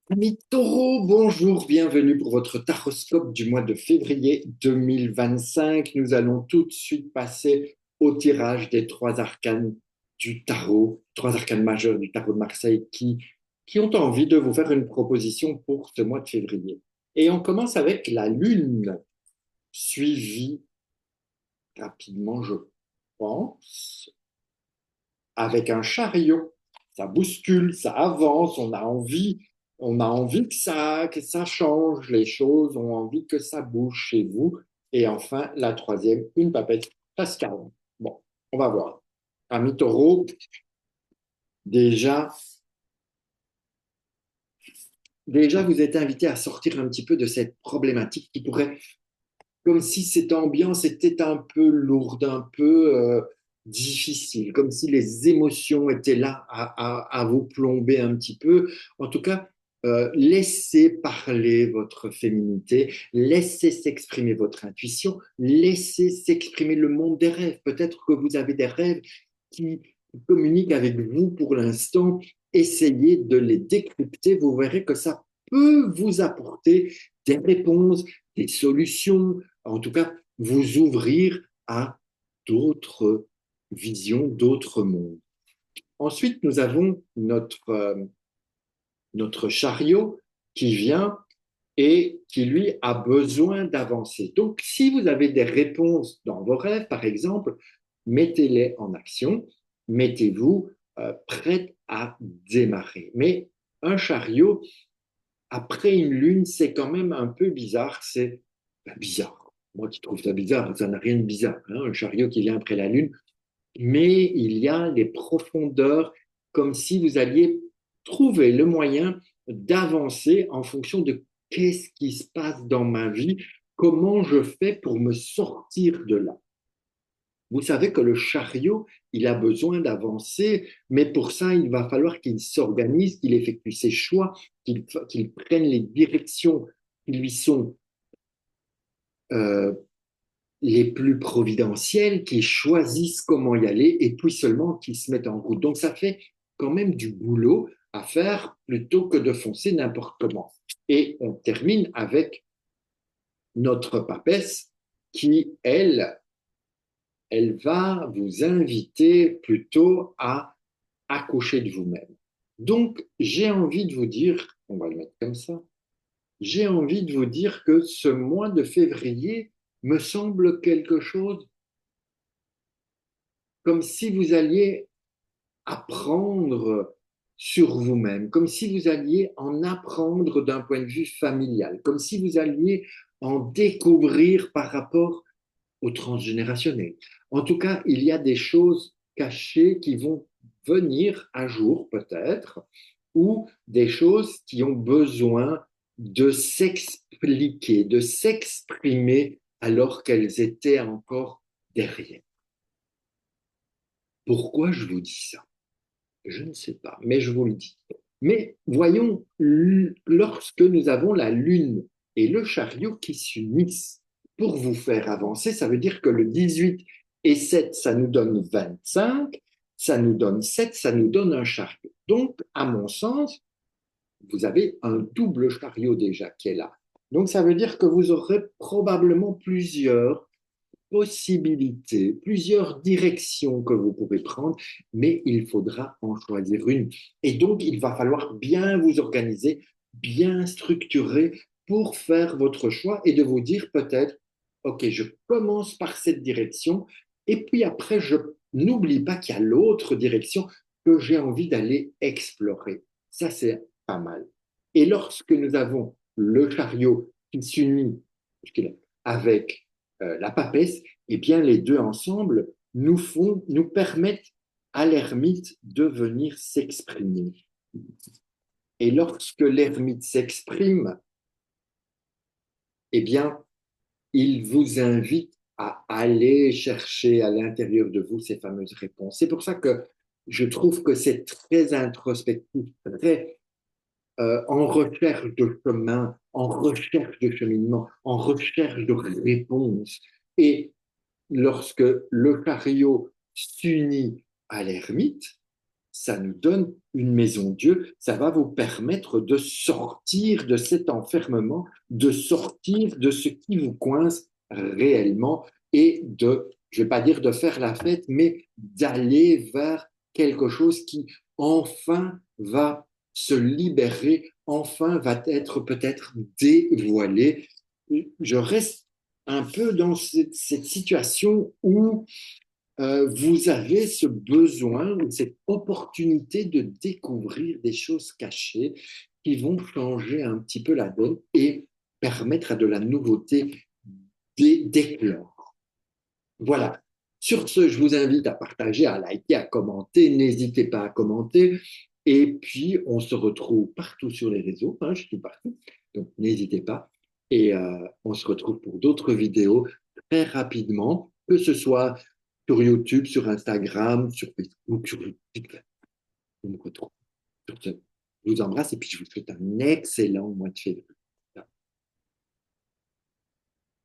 Amis Taureau, bonjour, bienvenue pour votre taroscope du mois de février 2025. Nous allons tout de suite passer au tirage des trois arcanes du tarot, trois arcanes majeurs du tarot de Marseille qui ont envie de vous faire une proposition pour ce mois de février. Et on commence avec la lune, suivie rapidement, je pense, avec un chariot. Ça bouscule, ça avance, on a envie que ça change, les choses, on a envie que ça bouge chez vous. Et enfin, la troisième, une papette Pascal. Bon, on va voir. Ami Taureau, déjà, déjà, vous êtes invité à sortir un petit peu de cette problématique qui pourrait, comme si cette ambiance était un peu lourde, un peu difficile, comme si les émotions étaient là à vous plomber un petit peu. En tout cas, laissez parler votre féminité, laissez s'exprimer votre intuition, laissez s'exprimer le monde des rêves. Peut-être que vous avez des rêves qui communiquent avec vous pour l'instant. Essayez de les décrypter. Vous verrez que ça peut vous apporter des réponses, des solutions, en tout cas, vous ouvrir à d'autres visions, d'autres mondes. Ensuite, nous avons notre chariot qui vient et qui, lui, a besoin d'avancer. Donc, si vous avez des réponses dans vos rêves, par exemple, mettez-les en action, mettez-vous prête à démarrer. Mais un chariot, après une lune, c'est quand même un peu bizarre. C'est bizarre. Moi qui trouve ça bizarre, ça n'a rien de bizarre, hein, un chariot qui vient après la lune. Mais il y a des profondeurs, comme si vous alliez trouver le moyen d'avancer en fonction de qu'est-ce qui se passe dans ma vie, comment je fais pour me sortir de là. Vous savez que le chariot, il a besoin d'avancer, mais pour ça, il va falloir qu'il s'organise, qu'il effectue ses choix, qu'il prenne les directions qui lui sont euh, les plus providentielles, qu'il choisisse comment y aller et puis seulement qu'il se mette en route. Donc ça fait quand même du boulot à faire plutôt que de foncer n'importe comment. Et on termine avec notre papesse qui, elle va vous inviter plutôt à accoucher de vous-même. Donc, j'ai envie de vous dire, on va le mettre comme ça, j'ai envie de vous dire que ce mois de février me semble quelque chose comme si vous alliez apprendre sur vous-même, comme si vous alliez en apprendre d'un point de vue familial, comme si vous alliez en découvrir par rapport au transgénérationnel. En tout cas, il y a des choses cachées qui vont venir à jour peut-être, ou des choses qui ont besoin de s'expliquer, de s'exprimer alors qu'elles étaient encore derrière. Pourquoi je vous dis ça? Je ne sais pas, mais je vous le dis. Mais voyons, lorsque nous avons la Lune et le chariot qui s'unissent pour vous faire avancer, ça veut dire que le 18 et 7, ça nous donne 25, ça nous donne 7, ça nous donne un chariot. Donc, à mon sens, vous avez un double chariot déjà qui est là. Donc, ça veut dire que vous aurez probablement plusieurs possibilités, plusieurs directions que vous pouvez prendre, mais il faudra en choisir une. Et donc, il va falloir bien vous organiser, bien structurer pour faire votre choix et de vous dire peut-être, OK, je commence par cette direction et puis après, je n'oublie pas qu'il y a l'autre direction que j'ai envie d'aller explorer. Ça, c'est pas mal. Et lorsque nous avons le chariot qui s'unit avec la papesse, eh bien, les deux ensemble nous permettent à l'ermite de venir s'exprimer. Et lorsque l'ermite s'exprime, eh bien, il vous invite à aller chercher à l'intérieur de vous ces fameuses réponses. C'est pour ça que je trouve que c'est très introspectif, très en recherche de chemin, en recherche de cheminement, en recherche de réponse. Et lorsque le chariot s'unit à l'ermite, ça nous donne une maison Dieu, ça va vous permettre de sortir de cet enfermement, de sortir de ce qui vous coince réellement et de, je ne vais pas dire de faire la fête, mais d'aller vers quelque chose qui enfin va se libérer, enfin va être peut-être dévoilé. Je reste un peu dans cette situation où vous avez ce besoin ou cette opportunité de découvrir des choses cachées qui vont changer un petit peu la donne et permettre à de la nouveauté d'éclore. Voilà. Sur ce, je vous invite à partager, à liker, à commenter. N'hésitez pas à commenter. Et puis, on se retrouve partout sur les réseaux. Hein, je suis partout. Donc, n'hésitez pas. Et on se retrouve pour d'autres vidéos très rapidement, que ce soit sur YouTube, sur Instagram, sur Facebook, sur TikTok. On me retrouve. Sur ce, je vous embrasse et puis je vous souhaite un excellent mois de février.